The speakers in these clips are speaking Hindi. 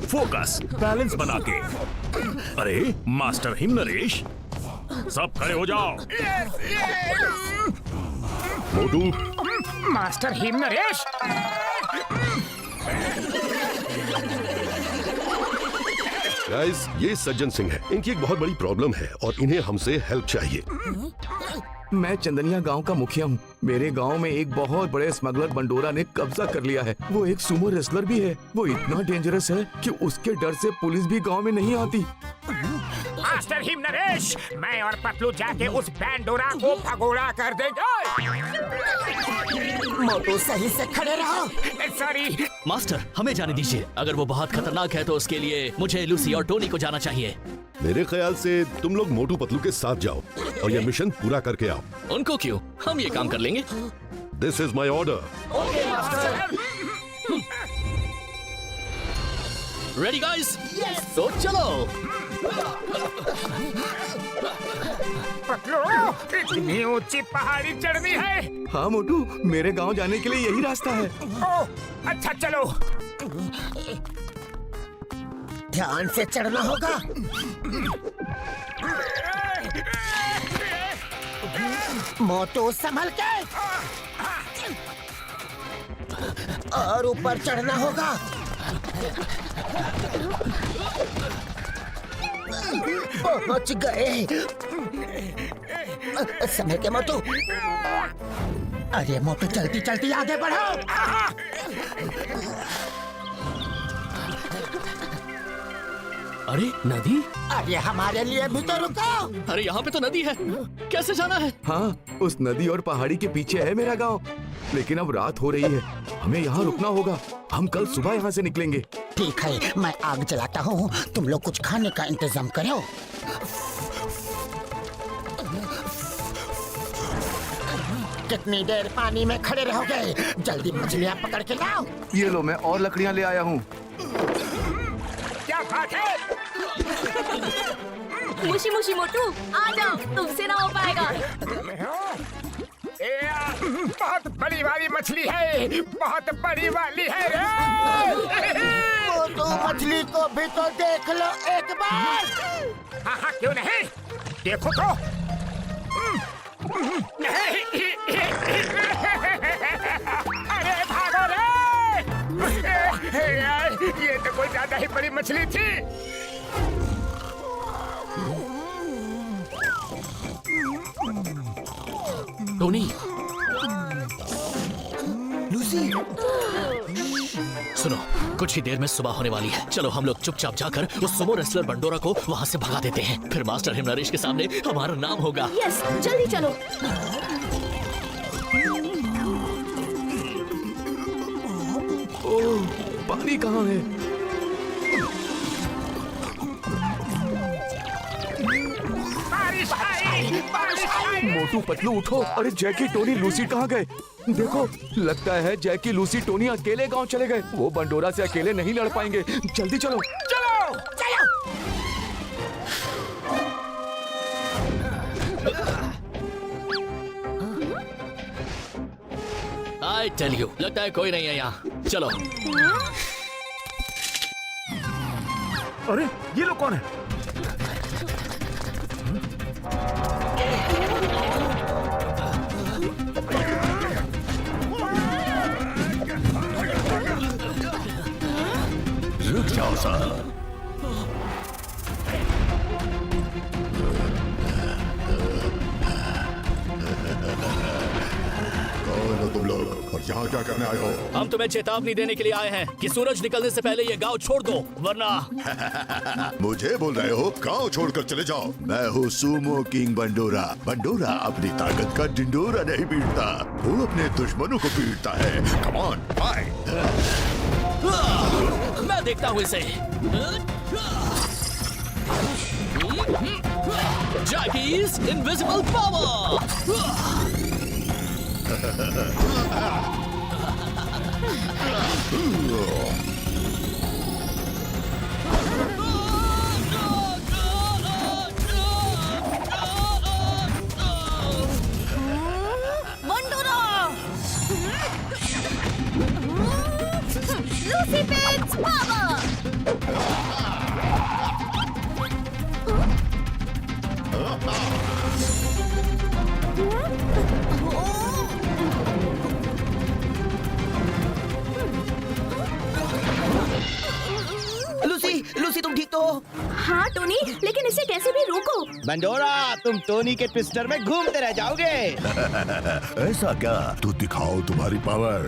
फोकस, बैलेंस बना के। अरे मास्टर हिम नरेश, सब खड़े हो जाओ। मोटू। मास्टर हिम नरेश। गाइस, ये सज्जन सिंह है। इनकी एक बहुत बड़ी प्रॉब्लम है और इन्हें हमसे हेल्प चाहिए। मैं चंदनिया गांव का मुखिया हूँ। मेरे गांव में एक बहुत बड़े स्मगलर बंडोरा ने कब्जा कर लिया है। वो एक सुमो रेसलर भी है। वो इतना डेंजरस है कि उसके डर से पुलिस भी गांव में नहीं आती। मास्टर हिम नरेश, मैं और पतलू जाके उस बैंडोरा को भगोड़ा कर देंगे। मोटू सही से खड़े रहो। सॉरी मास्टर, हमें जाने दीजिए। अगर वो बहुत खतरनाक है तो उसके लिए मुझे लूसी और टोनी को जाना चाहिए। मेरे ख्याल से तुम लोग मोटू पतलू के साथ जाओ और ये मिशन पूरा करके आओ। उनको क्यों? हम ये काम कर लेंगे। This is my order. Ready guys? तो चलो। पतलू, इतनी ऊंची पहाड़ी चढ़नी है। हाँ मोटू, मेरे गांव जाने के लिए यही रास्ता है। ओह, अच्छा चलो। ध्यान से चढ़ना होगा। मोटू संभल के। और ऊपर चढ़ना होगा। पहुंच गए। समय के मोटू। अरे मोटू, चलती चलती आगे बढ़ो। अरे नदी? अरे हमारे लिए भी तो रुको। अरे यहाँ पे तो नदी है, कैसे जाना है? हाँ, उस नदी और पहाड़ी के पीछे है मेरा गांव। लेकिन अब रात हो रही है, हमें यहाँ रुकना होगा। हम कल सुबह यहाँ से निकलेंगे। ठीक है, मैं आग जलाता हूँ। तुम लोग कुछ खाने का इंतजाम करो। कितनी देर पानी में खड़े रहोगे? जल्दी मछलियाँ पकड़ के लाओ। ये लो, मैं और लकड़ियाँ ले आया हूँ। क्या बात है? मुशी मुशी मोटू, आ जाओ, तुमसे ना हो पाएगा। बहुत बड़ी वाली मछली है, बहुत बड़ी वाली है रे। मोटू, मछली को भी तो देख लो एक बार। हाँ हाँ, क्यों नहीं? देखो तो। अरे भागो रे। ये तो कोई ज्यादा ही बड़ी मछली थी। टोनी, लूसी, सुनो, कुछ ही देर में सुबह होने वाली है। चलो हम लोग चुपचाप जाकर उस सुमो रेसलर बंडोरा को वहाँ से भगा देते हैं। फिर मास्टर हिम नरेश के सामने हमारा नाम होगा। यस, जल्दी चलो। ओह, पानी कहाँ है? बारिश आई, बारिश आई। मोटू पतलू उठो। अरे जैकी, टोनी, लूसी कहाँ गए? देखो, लगता है जैकी, लूसी, टोनी अकेले गांव चले गए। वो बंडोरा से अकेले नहीं लड़ पाएंगे। जल्दी चलो। चलो चलो। आई टेल यू, लगता है कोई नहीं है यहाँ। चलो। अरे ये लोग कौन है? रुक जाओ सर। कौन हो तुम लोग और यहाँ क्या करने आए हो? हम तुम्हें चेतावनी देने के लिए आए हैं कि सूरज निकलने से पहले ये गांव छोड़ दो, वरना। मुझे बोल रहे हो? गांव छोड़कर चले जाओ। मैं हूँ सुमो किंग बंडोरा। बंडोरा अपनी ताकत का डिंडोरा नहीं पीटता, वो अपने दुश्मनों को पीटता है। कम ऑन, फाइट। मैं देखता हूँ इसे। जैकी's इनविजिबल पावर। लेकिन इसे कैसे भी रोको। बंडोरा, तुम टोनी के ट्विस्टर में घूमते रह जाओगे। ऐसा क्या? तो दिखाओ तुम्हारी power.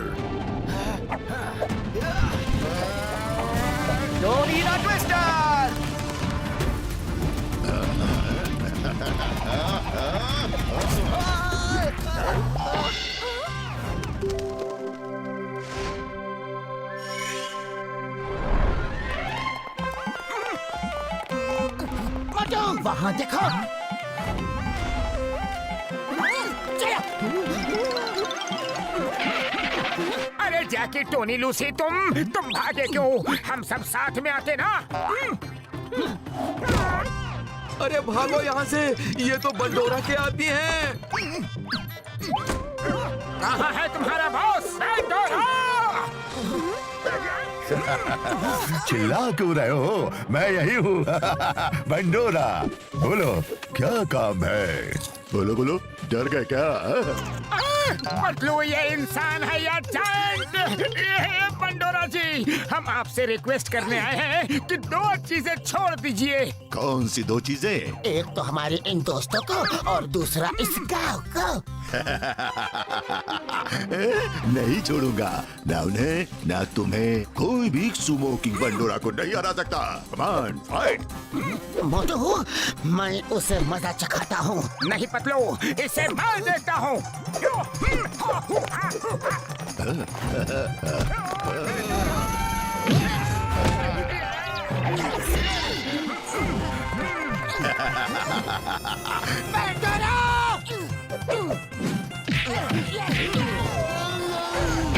Tony the twister. Motu, वहाँ देखो। अरे जैकी, टोनी, लूसी, तुम भागे क्यों? हम सब साथ में आते ना। अरे भागो यहाँ से, ये तो बंडोरा के आदमी हैं। कहाँ है तुम्हारा बॉस बंडोरा? चिल्ला क्यों रहे हो? मैं यही हूँ। बंडोरा, बोलो क्या काम है? बोलो बोलो, डर गए क्या? मतलब ये इंसान है या जायंट? ये बंडोरा जी, हम आपसे रिक्वेस्ट करने आए हैं कि 2 चीजें छोड़ दीजिए। कौन सी 2 चीजें? एक तो हमारे इन दोस्तों को और दूसरा इस गांव को। नहीं छोड़ूंगा, ना उन्हें ना तुम्हें। कोई भी सुमो किंग बंडोरा को नहीं हरा सकता। कम ऑन, फाइट। मोटू, मैं उसे मजा चखाता हूँ। नहीं पतलू, इसे मार देता हूँ।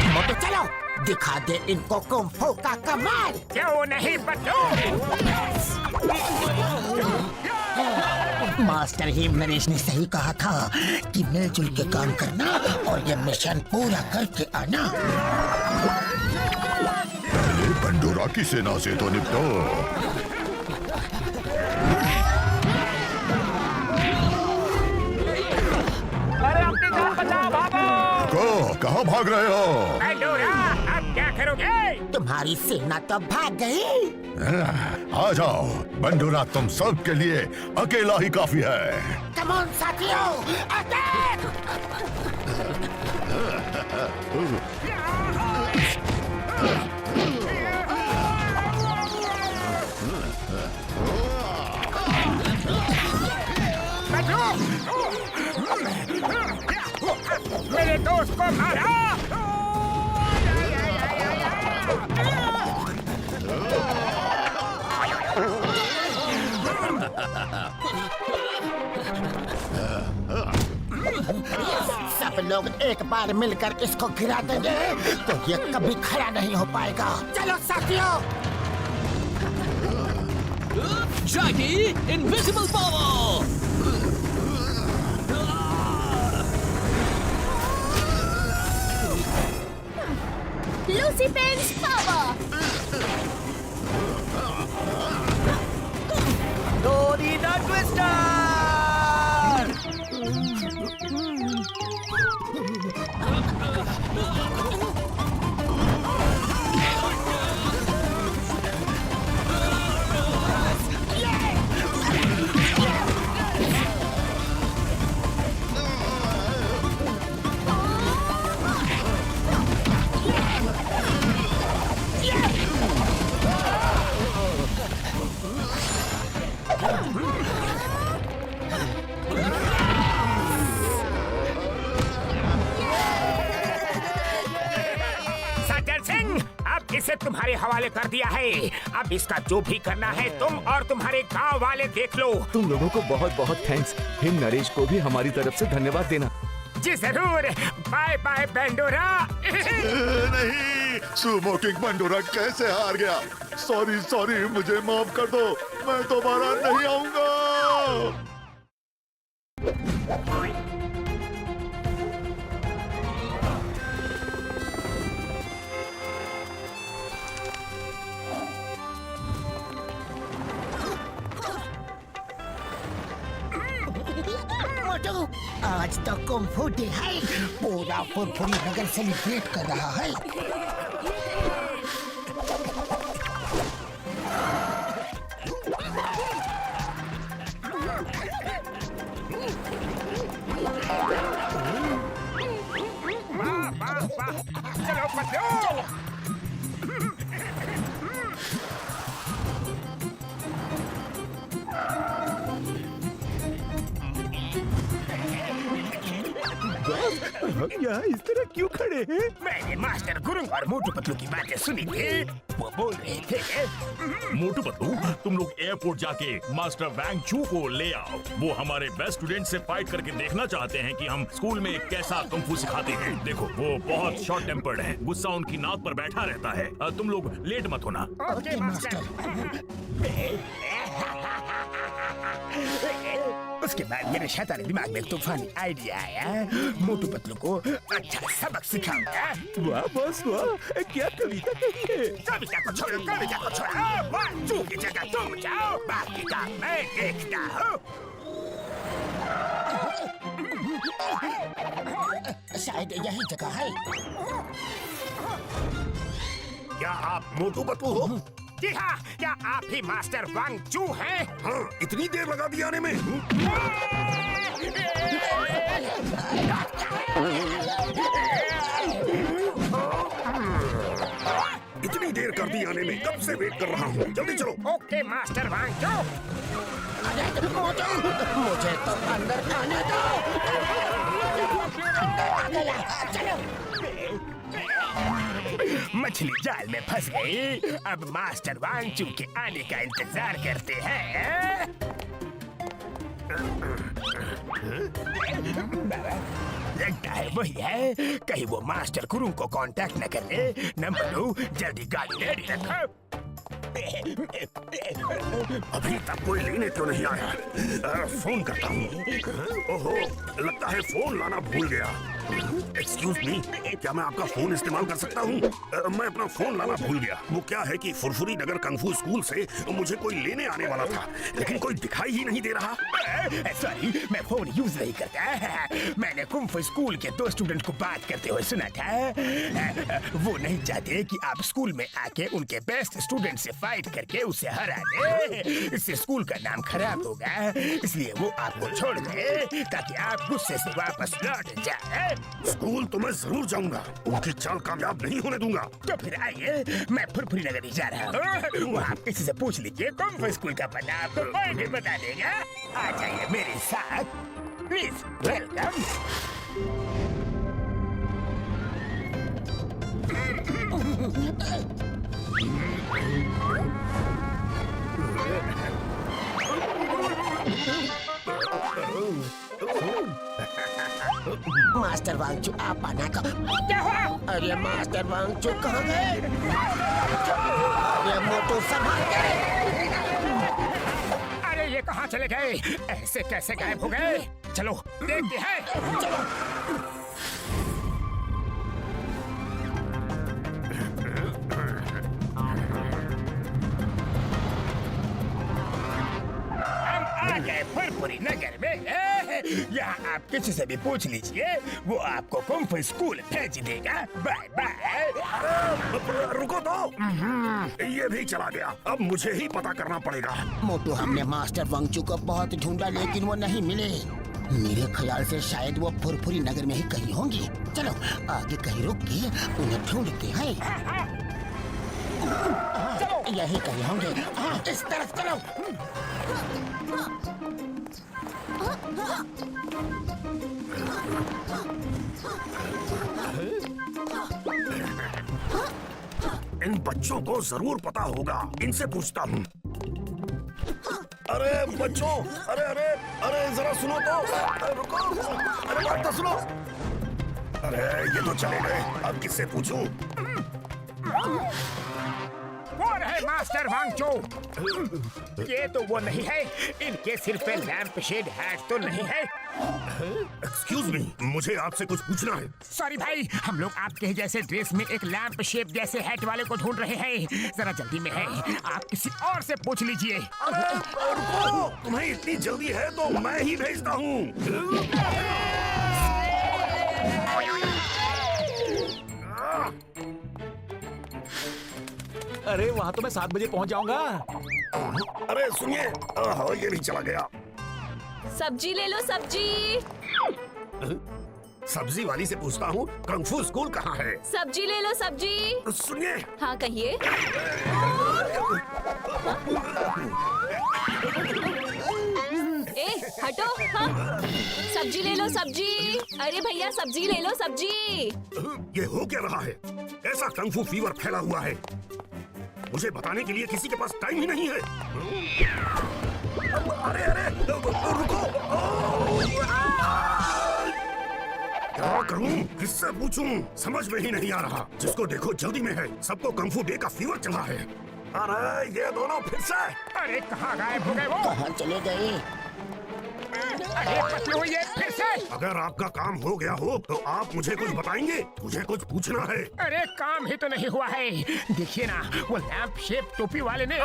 मोटू चलो, दिखा दे इनको कुंफू का कमाल। क्यों नहीं पतलू? मास्टर हिमनरेश ने सही कहा था कि मिलजुल के काम करना और ये मिशन पूरा करके आना। पहले बंडोरा की सेना से तो निपटो। अरे अपनी जान बचाओ, भागो! कहाँ भाग रहे हो? बंडोरा, अब क्या करोगे? तुम्हारी सेना तो भाग गई। आ जाओ बंडोरा, तुम सब के लिए अकेला ही काफी है। कम ऑन साथियों, अटैक! मेरे दोस्त को मारा। सब लोग एक बार मिलकर इसको गिरा देंगे तो ये कभी खड़ा नहीं हो पाएगा। चलो साथियों। Jackie invisible power. Lucy pens power. Tony the twister. इसे तुम्हारे हवाले कर दिया है। अब इसका जो भी करना है तुम और तुम्हारे गांव वाले देख लो। तुम लोगों को बहुत बहुत थैंक्स। हिम नरेश को भी हमारी तरफ से धन्यवाद देना। जी जरूर। Bye bye Bandora. नहीं, सुमो किंग बंडोरा कैसे हार गया? सॉरी, मुझे माफ कर दो। मैं दोबारा नहीं आऊंगा। आज तो कुंफू डे है। पूरा फुरफुरी नगर सेलिब्रेट कर रहा है। चलो पतलू। यहाँ इस तरह क्यों खड़े हैं? मैंने मास्टर गुरुंग और मोटू पतलू की बातें सुनी थी। वो बोल रहे थे मोटू पतलू, तुम लोग एयरपोर्ट जाके मास्टर वैंग चू को ले आओ। वो हमारे बेस्ट स्टूडेंट से फाइट करके देखना चाहते हैं कि हम स्कूल में कैसा कुंफू सिखाते हैं। देखो, वो बहुत शॉर्ट टेम्पर्ड है, गुस्सा उनकी नाक पर बैठा रहता है। तुम लोग लेट मत होना। Okay master. उसके बाद मेरे शैतानी दिमाग में एक तूफानी आइडिया आया। मोटू पतलू को अच्छा सबक सिखाऊंगा। वाह बॉस वाह, क्या कविता कही है। कविता को छोड़ो, कविता को छोड़ो। वहाँ चू की जगह तुम जाओ, बाकी का मैं देखता हूँ। शायद यही जगह है। क्या आप मोटू पतलू हो? जी हाँ, क्या आप ही मास्टर वांग चू हैं? हाँ, इतनी देर लगा दी आने में। इतनी देर कर दी आने में, कब से वेट कर रहा हूँ। जल्दी चलो। ओके मास्टर वांग चू। अरे मोटू, मुझे तो अंदर आने दो। आ गया, चलो। मछली जाल में फंस गई। अब मास्टर वांग चू के आने का इंतजार करते हैं। लगता है वही है। कहीं वो मास्टर गुरुंग को कांटेक्ट न कर ले। नंबर 2, जल्दी गाड़ी रेडी रखो। अभी तक कोई लेने क्यों नहीं आया? फोन करता हूँ। ओहो, लगता है फोन लाना भूल गया। एक्सक्यूज मी, क्या मैं आपका फोन इस्तेमाल कर सकता हूँ? मैं अपना फोन लाना भूल गया। वो क्या है कि फुरफुरी नगर कंफू स्कूल से मुझे कोई लेने आने वाला था, लेकिन कोई दिखाई ही नहीं दे रहा। सॉरी, मैं फोन यूज नहीं करता। मैंने कुंफू स्कूल के 2 स्टूडेंट को बात करते हुए सुना था। वो नहीं चाहते कि आप स्कूल में आके उनके बेस्ट स्टूडेंट से फाइट करके उसे हरा दे। इससे स्कूल का नाम खराब होगा, इसलिए वो आपको छोड़ गए ताकि आप गुस्से से वापस लौट जाए। स्कूल तो मैं जरूर जाऊंगा, उनकी चाल कामयाब नहीं होने दूंगा। तो फिर आइए, मैं फुरफुरी नगर ही जा रहा हूँ। वहाँ किसी से पूछ लीजिए, कुंफू स्कूल का पता आपको कोई भी बता देगा। आ जाइए मेरे साथ, प्लीज वेलकम। मास्टर वांगचू आप आना का। क्या हुआ? अरे मास्टर वांगचू कहाँ गए? अरे मोटू संभाल के। अरे ये कहाँ चले गए? ऐसे कैसे गायब हो गए? चलो देखते हैं। चलो। हम आ गए फुरफुरी नगर में। यहाँ आप किसी से भी पूछ लीजिए, वो आपको कुंफू स्कूल भेज देगा। Bye bye. रुको तो, ये भी चला गया। अब मुझे ही पता करना पड़ेगा। मोटू, हमने मास्टर वांगचू को बहुत ढूंढा लेकिन वो नहीं मिले। मेरे ख्याल से शायद वो फुरफुरी नगर में ही कहीं होंगे। चलो आगे कहीं रुक के उन्हें ढूंढते हैं। यही कहीं होंगे। इस तरफ चलो। इन बच्चों को जरूर पता होगा, इनसे पूछता हूँ। अरे बच्चों, अरे अरे अरे जरा सुनो तो। अरे रुको, अरे बात तो सुनो। अरे ये तो चले गए, अब किससे पूछूं? कौन है मास्टर वांगचू? ये तो वो नहीं है। इनके सिर पे लैंप शेड हैट तो नहीं है। एक्सक्यूज मी, मुझे आपसे कुछ पूछना है। सॉरी भाई, हम लोग आपके ही जैसे ड्रेस में एक लैंप शेप जैसे हैट वाले को ढूंढ रहे हैं। जरा जल्दी में है, आप किसी और से पूछ लीजिए। अरे रुको, तुम्हें इतनी जल्दी है तो मैं ही भेजता हूँ। अरे वहाँ तो मैं 7 बजे पहुँच जाऊंगा। अरे सुनिए, ये भी चला गया। सब्जी ले लो, सब्जी। सब्जी वाली से पूछता हूँ कंफू स्कूल कहाँ है? सब्जी ले लो सब्जी। सुनिए, हाँ कहिए। ए हटो। हाँ सब्जी ले लो सब्जी। अरे भैया सब्जी ले लो सब्जी। ये हो क्या रहा है? ऐसा कंफू फीवर फैला हुआ है, मुझे बताने के लिए किसी के पास टाइम ही नहीं है। अरे अरे रुको, क्या करूं, किससे पूछूं, समझ में ही नहीं आ रहा। जिसको देखो जल्दी में है, सबको कंफू डे का फीवर चला है। अरे ये दोनों फिर से। अरे कहाँ गायब हो गए वो? कहाँ चले गए? अरे पतलू ये फिर से। अगर आपका काम हो गया हो तो आप मुझे कुछ बताएंगे, मुझे कुछ पूछना है। अरे काम ही तो नहीं हुआ है। देखिए ना, वो लैंप शेप टोपी वाले ने।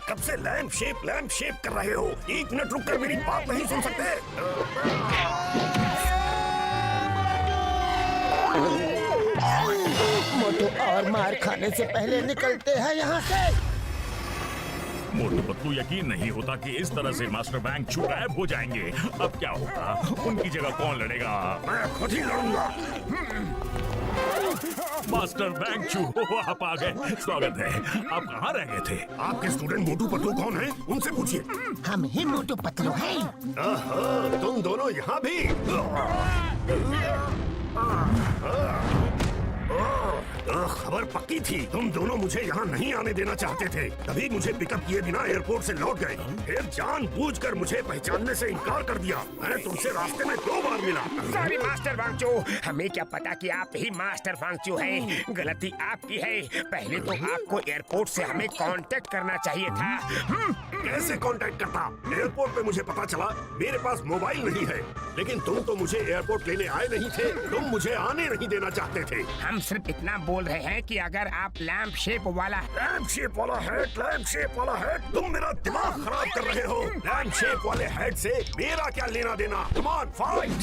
कब से लैंप शेप कर रहे हो? 1 मिनट रुक कर मेरी बात नहीं सुन सकते? मोटू और मार खाने से पहले निकलते हैं यहाँ से। मोटू पतलू यकीन नहीं होता कि इस तरह से मास्टर वैंग चू गायब हो जाएंगे। अब क्या होगा? उनकी जगह कौन लड़ेगा? मैं खुद ही लड़ूंगा। मास्टर वैंग चू आप आ गए, स्वागत है। आप कहाँ रह गए थे? आपके स्टूडेंट मोटू पतलू कौन है? उनसे पूछिए। हम ही मोटू पतलू हैं। तुम दोनों यहाँ भी? खबर पक्की थी, तुम दोनों मुझे यहाँ नहीं आने देना चाहते थे, तभी मुझे पिकअप किए बिना एयरपोर्ट से लौट गए। फिर जानबूझकर मुझे पहचानने से इनकार कर दिया। मैं तुमसे रास्ते में 2 बार मिला। सॉरी मास्टर वांगचू, हमें क्या पता कि आप ही मास्टर वांगचू हैं। गलती आपकी है। पहले तो आपको एयरपोर्ट से हमें कांटेक्ट करना चाहिए था। कैसे कांटेक्ट करता? एयरपोर्ट पे मुझे पता चला मेरे पास मोबाइल नहीं है, लेकिन तुम तो मुझे एयरपोर्ट लेने आए नहीं थे, तुम मुझे आने नहीं देना चाहते थे। हम सिर्फ इतना बोल रहे हैं कि अगर आप लैंप शेप वाला हैट, तुम मेरा दिमाग खराब कर रहे हो। लैंप शेप वाले हैट से मेरा क्या लेना देना? Come on fight.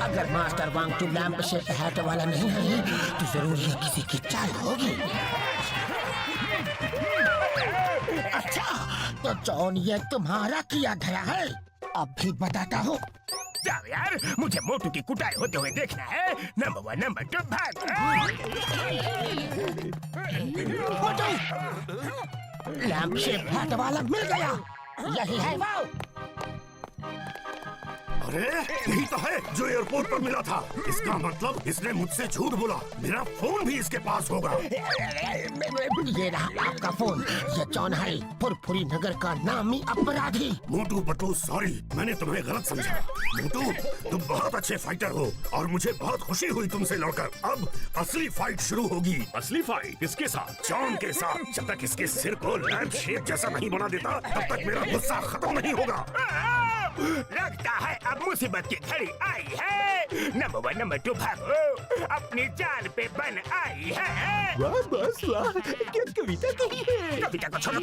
अगर master Wangchu lamp shape hat वाला नहीं है तो जरूर ये किसी की चाल होगी। अच्छा, तो जॉन ये तुम्हारा किया धरा है। अब भी बताता हूँ। जाओ यार, मुझे मोटू की कुटाई होते हुए देखना है। नंबर 1, नंबर 2 भाग। लैंप शेप हैट वाला मिल गया। यही है वो। अरे यही तो है जो एयरपोर्ट पर मिला था। इसका मतलब इसने मुझसे झूठ बोला। मेरा फोन भी इसके पास होगा। ये रहा आपका फोन। ये जॉन है, फुरफुरी नगर का नामी अपराधी। मोटू पतलू सॉरी, मैंने तुम्हें गलत समझा। मोटू तुम बहुत अच्छे फाइटर हो और मुझे बहुत खुशी हुई तुमसे लड़कर। अब असली फाइट शुरू होगी। असली फाइट किसके साथ? जॉन के साथ। जब तक इसके सिर को लैंप शेप जैसा नहीं बना देता तब तक मेरा गुस्सा खत्म नहीं होगा। लगता है अब मुसीबत की घड़ी आई है। नंबर 1, नंबर 2 भागो। अपनी जान पे बन आई है। वाह बस वाह, क्या कविता कही है। कविता को छोड़ो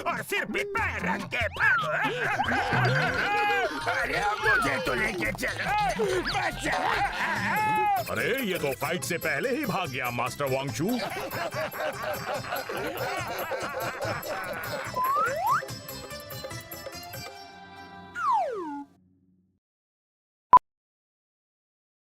और सिर पे पैर रख के भागो। अरे मुझे तो लेके चलो। बचा। अरे ये तो फाइट से पहले ही भाग गया मास्टर वांगचू।